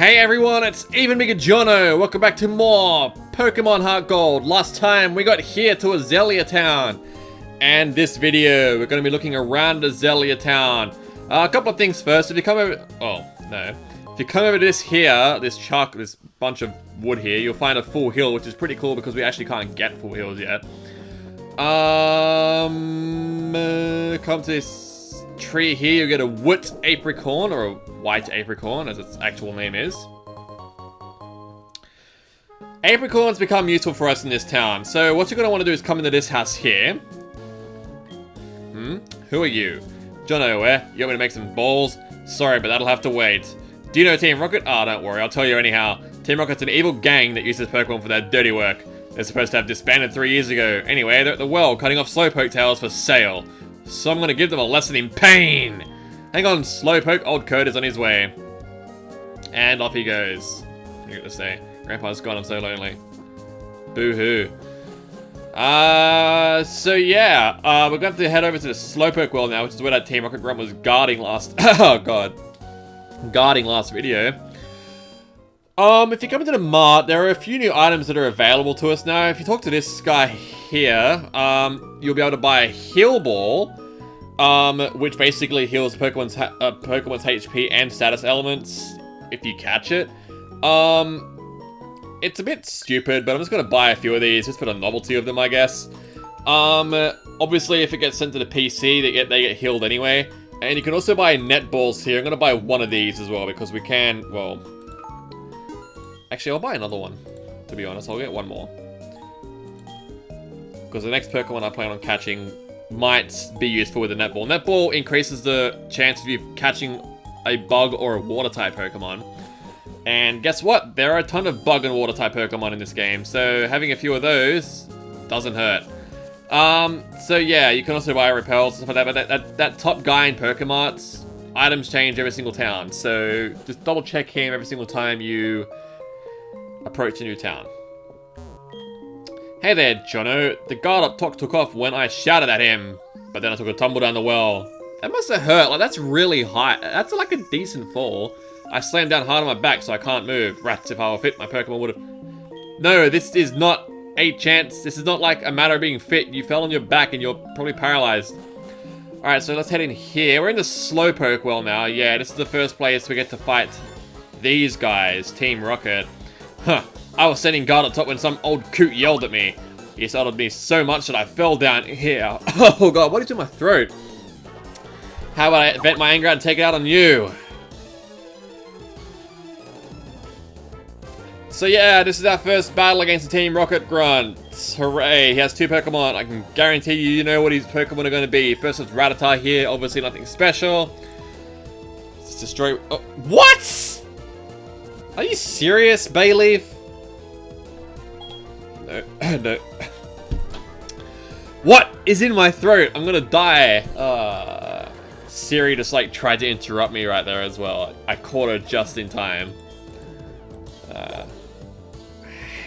Hey everyone, it's Even Bigger Jono. Welcome back to more Pokemon Heart Gold. Last time we got here to Azalea Town. And this video, we're going to be looking around Azalea Town. A couple of things first. If you come over... Oh, no. If you come over to this bunch of wood here, you'll find a full hill, which is pretty cool because we actually can't get full hills yet. Come to this tree here, you get a wood apricorn, or a white apricorn, as its actual name is. Apricorns become useful for us in this town. So what you're going to want to do is come into this house here. Who are you? Jono, eh? You want me to make some balls? Sorry, but that'll have to wait. Do you know Team Rocket? Ah, don't worry, I'll tell you anyhow. Team Rocket's an evil gang that uses Pokemon for their dirty work. They're supposed to have disbanded 3 years ago. Anyway, they're at the well, cutting off Slowpoke tails for sale. So I'm going to give them a lesson in pain. Hang on, Slowpoke, old Code is on his way. And off he goes. What do you got to say? Grandpa's gone, I'm so lonely. Boo-hoo. So yeah, we're going to have to head over to the Slowpoke well now, which is where that Team Rocket Grunt was guarding last... oh, God. Guarding last video. If you come into the mart, there are a few new items that are available to us now. If you talk to this guy here, you'll be able to buy a Heal Ball, which basically heals Pokemon's HP and status elements if you catch it. It's a bit stupid, but I'm just going to buy a few of these just for the novelty of them, I guess. Obviously, if it gets sent to the PC, they get healed anyway. And you can also buy net balls here. I'm going to buy one of these as well because we can, well... Actually, I'll buy another one, to be honest. I'll get one more. Because the next Pokemon I plan on catching might be useful with a Netball. Netball increases the chance of you catching a bug or a water-type Pokemon. And guess what? There are a ton of bug and water-type Pokemon in this game, so having a few of those doesn't hurt. So yeah, you can also buy repels and stuff like that, but that top guy in Pokemarts, items change every single town, so just double check him every single time you approach a new town. Hey there, Jono. The guard up top took off when I shouted at him, but then I took a tumble down the well. That must have hurt. Like, that's really high. That's like a decent fall. I slammed down hard on my back, so I can't move. Rats, if I were fit, my Pokemon would have... No, this is not a chance. This is not like a matter of being fit. You fell on your back and you're probably paralyzed. Alright, so let's head in here. We're in the Slowpoke well now. Yeah, this is the first place we get to fight these guys, Team Rocket. Huh, I was standing guard up top when some old coot yelled at me. He startled me so much that I fell down here. Oh god, what is in my throat? How about I vent my anger out and take it out on you? So yeah, this is our first battle against the Team Rocket Grunt. Hooray, he has 2 Pokemon. I can guarantee you know what his Pokemon are going to be. First it's Rattata here, obviously nothing special. Let's destroy... Oh, what?! Are you serious, Bayleaf? No, no. What is in my throat? I'm gonna die. Siri just like tried to interrupt me right there as well. I caught her just in time. I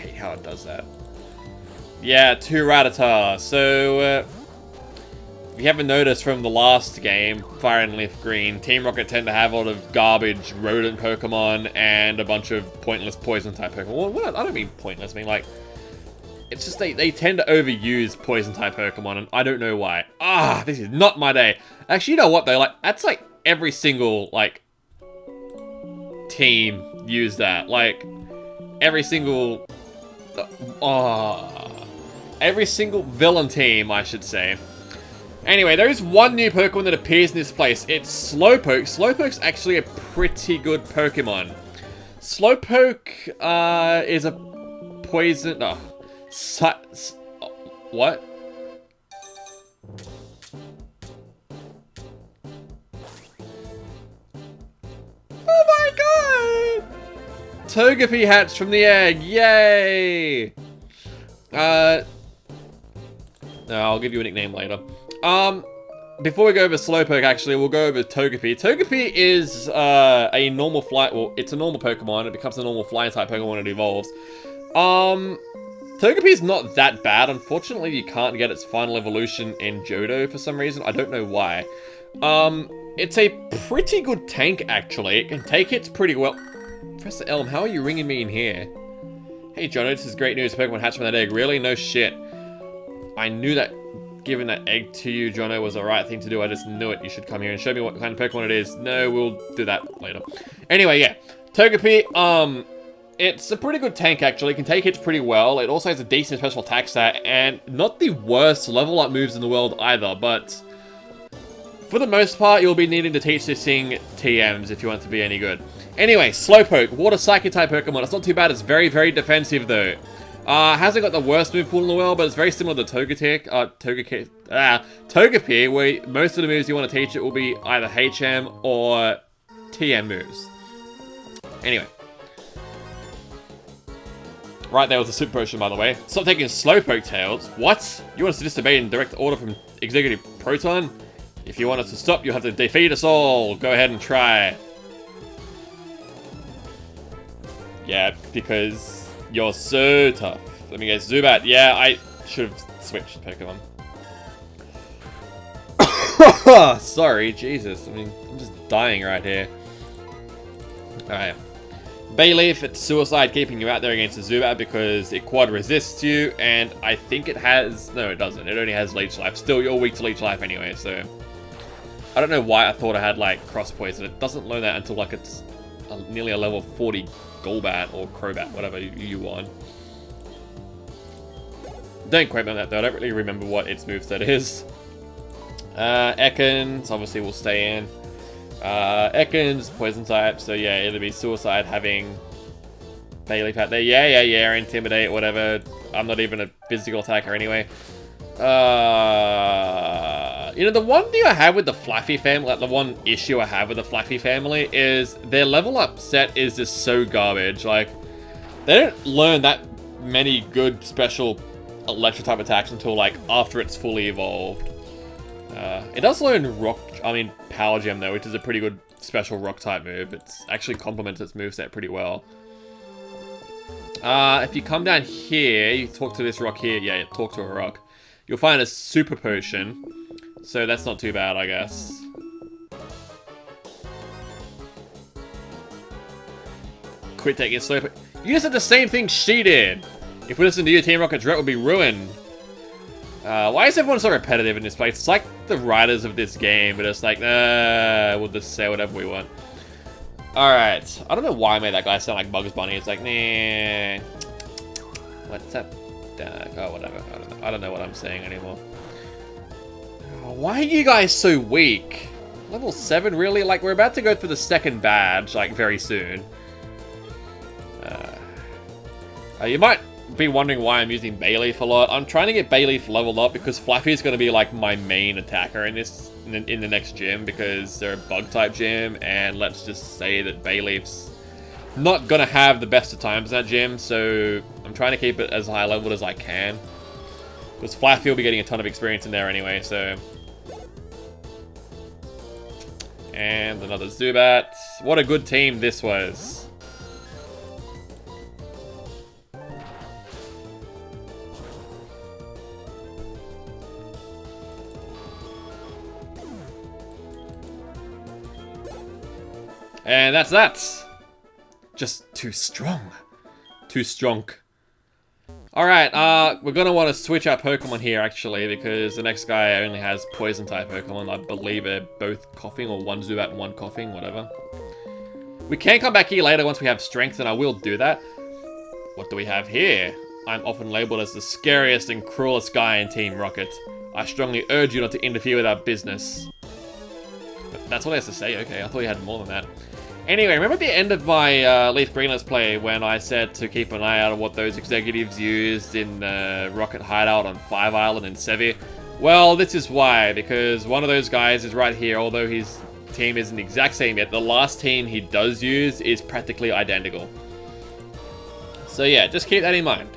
hate how it does that. Yeah, 2 Rattata. So, if you haven't noticed from the last game, Fire and Leaf Green, Team Rocket tend to have a lot of garbage rodent Pokemon and a bunch of pointless poison-type Pokemon. Well, I don't mean pointless, I mean like... It's just they tend to overuse poison-type Pokemon, and I don't know why. Ah, this is not my day. Actually, you know what though? Like, that's like every single, like, team use that. Like, every single... every single villain team, I should say. Anyway, there is one new Pokemon that appears in this place. It's Slowpoke. Slowpoke's actually a pretty good Pokemon. Slowpoke is a poison... Oh, what? Oh my god! Togepi hatched from the egg. Yay! No, I'll give you a nickname later. Before we go over Slowpoke, actually, we'll go over Togepi. Togepi is, a normal well, it's a normal Pokemon. It becomes a normal flying type Pokemon when it evolves. Togepi is not that bad. Unfortunately, you can't get its final evolution in Johto for some reason. I don't know why. It's a pretty good tank, actually. It can take hits pretty well. Professor Elm, how are you ringing me in here? Hey Jono, this is great news. Pokemon hatched from that egg. Really? No shit. I knew that giving that egg to you, Jono, was the right thing to do. I just knew it. You should come here and show me what kind of Pokemon it is. No, we'll do that later. Anyway, yeah. Togepi, it's a pretty good tank, actually. It can take hits pretty well. It also has a decent special attack stat, and not the worst level up moves in the world either, but for the most part, you'll be needing to teach this thing TMs if you want it to be any good. Anyway, Slowpoke, Water Psychic type Pokemon. It's not too bad. It's very, very defensive, though. Hasn't got the worst move pool in the world, but it's very similar to Togepi, where most of the moves you want to teach it will be either HM or TM moves. Anyway. Right, there was a Super Potion, by the way. Stop taking Slowpoke Tails. What? You want us to disobey in direct order from Executive Proton? If you want us to stop, you'll have to defeat us all. Go ahead and try. Yeah, because you're so tough. Let me guess, Zubat. Yeah, I should have switched Pokemon. Sorry, Jesus. I mean, I'm just dying right here. Alright. Bayleaf, it's suicide keeping you out there against the Zubat because it quad resists you, and I think it has... No, it doesn't. It only has Leech Life. Still, you're weak to Leech Life anyway, so... I don't know why I thought I had, like, Cross Poison. It doesn't learn that until, like, it's nearly a level 40 Golbat or Crobat, whatever you want. Don't quote me on that, though. I don't really remember what its moveset is. Ekans, obviously, will stay in. Ekans, Poison type, so yeah, it'll be Suicide having Bayleaf out there. Yeah, Intimidate, whatever. I'm not even a physical attacker anyway. You know, the one thing I have with the Flaffy family, like the one issue I have with the Flaffy family is their level up set is just so garbage. Like, they don't learn that many good special electric type attacks until like after it's fully evolved. It does learn Power Gem though, which is a pretty good special rock type move. It's actually complements its moveset pretty well. If you come down here, you talk to this rock here. Yeah, talk to a rock. You'll find a Super Potion. So that's not too bad, I guess. Quit taking slow. You just did the same thing she did. If we listen to you, Team Rocket's route would be ruined. Why is everyone so repetitive in this place? It's like the writers of this game, but it's like, we'll just say whatever we want. Alright. I don't know why I made that guy sound like Bugs Bunny. It's like, nah. What's up? Oh, whatever. I don't know what I'm saying anymore. Why are you guys so weak? Level 7, really? Like, we're about to go for the second badge, like, very soon. You might be wondering why I'm using Bayleaf a lot. I'm trying to get Bayleaf leveled up because Flaffy is going to be, like, my main attacker in this in the next gym because they're a Bug-type gym, and let's just say that Bayleaf's not going to have the best of times in that gym, so I'm trying to keep it as high leveled as I can. Because Flaffy will be getting a ton of experience in there anyway, so... And another Zubat. What a good team this was. And that's that. Just too strong. Too strong. Alright, we're gonna want to switch our Pokemon here, actually, because the next guy only has Poison-type Pokemon. I believe they're both coughing, or one Zubat and one coughing, whatever. We can come back here later once we have strength, and I will do that. What do we have here? I'm often labeled as the scariest and cruelest guy in Team Rocket. I strongly urge you not to interfere with our business. But that's what it has to say? Okay, I thought you had more than that. Anyway, remember at the end of my Leaf Green Let's Play when I said to keep an eye out on what those executives used in the Rocket Hideout on Five Island and Sevi? Well, this is why, because one of those guys is right here, although his team isn't the exact same yet. The last team he does use is practically identical. So yeah, just keep that in mind.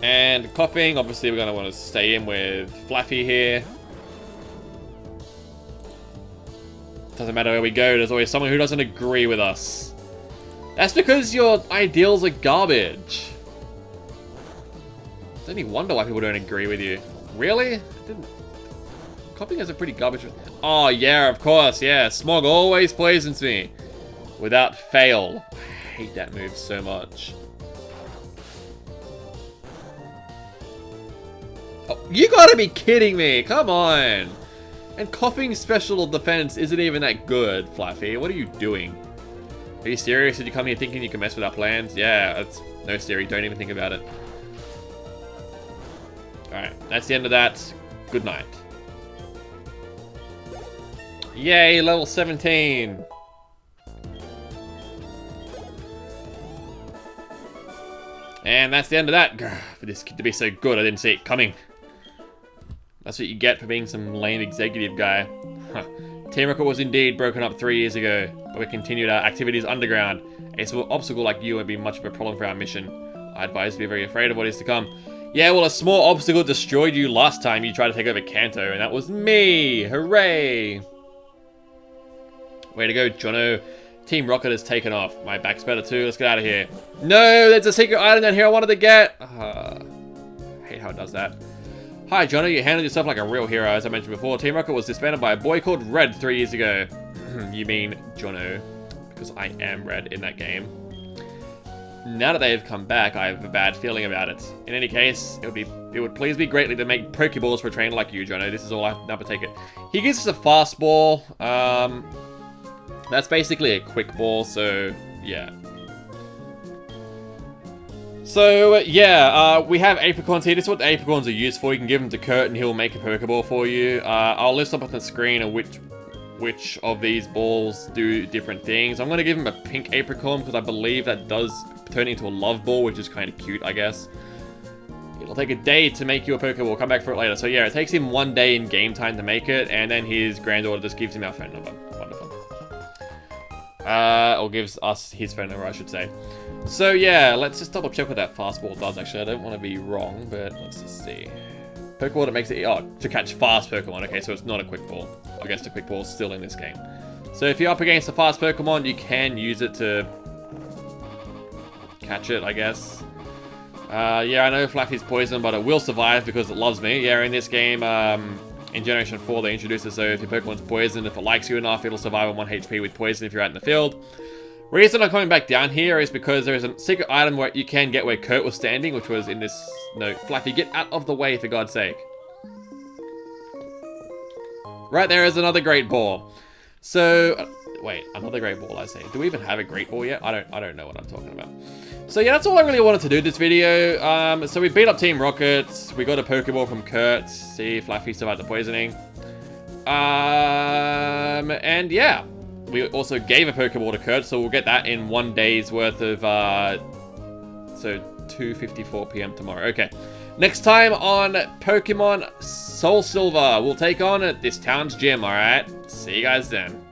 And coughing, obviously we're going to want to stay in with Flaffy here. Doesn't matter where we go, there's always someone who doesn't agree with us. That's because your ideals are garbage. It's only wonder why people don't agree with you. Really? Coughing has a pretty garbage... Oh, yeah, of course, yeah. Smog always poisons me. Without fail. I hate that move so much. Oh, you gotta be kidding me. Come on. And Coughing's special defense isn't even that good, Fluffy. What are you doing? Are you serious? Did you come here thinking you can mess with our plans? Yeah, that's... No, Siri, don't even think about it. Alright, that's the end of that. Good night. Yay, level 17. And that's the end of that. Grr, for this kid to be so good, I didn't see it coming. That's what you get for being some lame executive guy. Huh. Team Rocket was indeed broken up 3 years ago, but we continued our activities underground. A small obstacle like you won't be much of a problem for our mission. I advise you to be very afraid of what is to come. Yeah, well, a small obstacle destroyed you last time you tried to take over Kanto, and that was me! Hooray! Way to go, Jono. Team Rocket has taken off. My back's better too. Let's get out of here. No, there's a secret item down here I wanted to get. I hate how it does that. Hi, Jono. You handled yourself like a real hero. As I mentioned before, Team Rocket was disbanded by a boy called Red 3 years ago. You mean Jono, because I am Red in that game. Now that they have come back, I have a bad feeling about it. In any case, it would please me greatly to make Pokeballs for a trainer like you, Jono. This is all I have to take it. He gives us a fast ball. That's basically a quick ball, so yeah. So yeah, we have apricorns here. This is what the apricorns are used for. You can give them to Kurt and he'll make a Pokeball for you. I'll list up on the screen of which of these balls do different things. I'm going to give him a pink apricorn because I believe that does turn into a love ball, which is kind of cute, I guess. It'll take a day to make you a Pokeball. Come back for it later. So yeah, it takes him 1 day in game time to make it, and then his granddaughter just gives him our phone number. Wonderful. Or gives us his phone number, I should say. So yeah, let's just double check what that fastball does, actually. I don't want to be wrong, but let's just see. Pokeball that makes it, oh, to catch fast Pokemon. Okay, so it's not a quick ball. I guess the quick ball is still in this game. So if you're up against a fast Pokemon, you can use it to catch it, I guess. Yeah, I know Flaffy's poison, but it will survive because it loves me. Yeah, in this game, in Generation 4, they introduced it so if your Pokemon's poisoned, if it likes you enough, it'll survive on 1 HP with poison if you're out in the field. Reason I'm coming back down here is because there is a secret item where you can get where Kurt was standing, which was in this... No, Flaffy, get out of the way, for God's sake. Right there is another Great Ball. So... wait, another Great Ball, I say. Do we even have a Great Ball yet? I don't know what I'm talking about. So yeah, that's all I really wanted to do this video. So we beat up Team Rocket. We got a Pokeball from Kurt. See, Flaffy survived the poisoning. And yeah. We also gave a Pokeball to Kurt, so we'll get that in 1 day's worth of, so 2:54 PM tomorrow. Okay. Next time on Pokemon Soul Silver, we'll take on this town's gym, alright? See you guys then.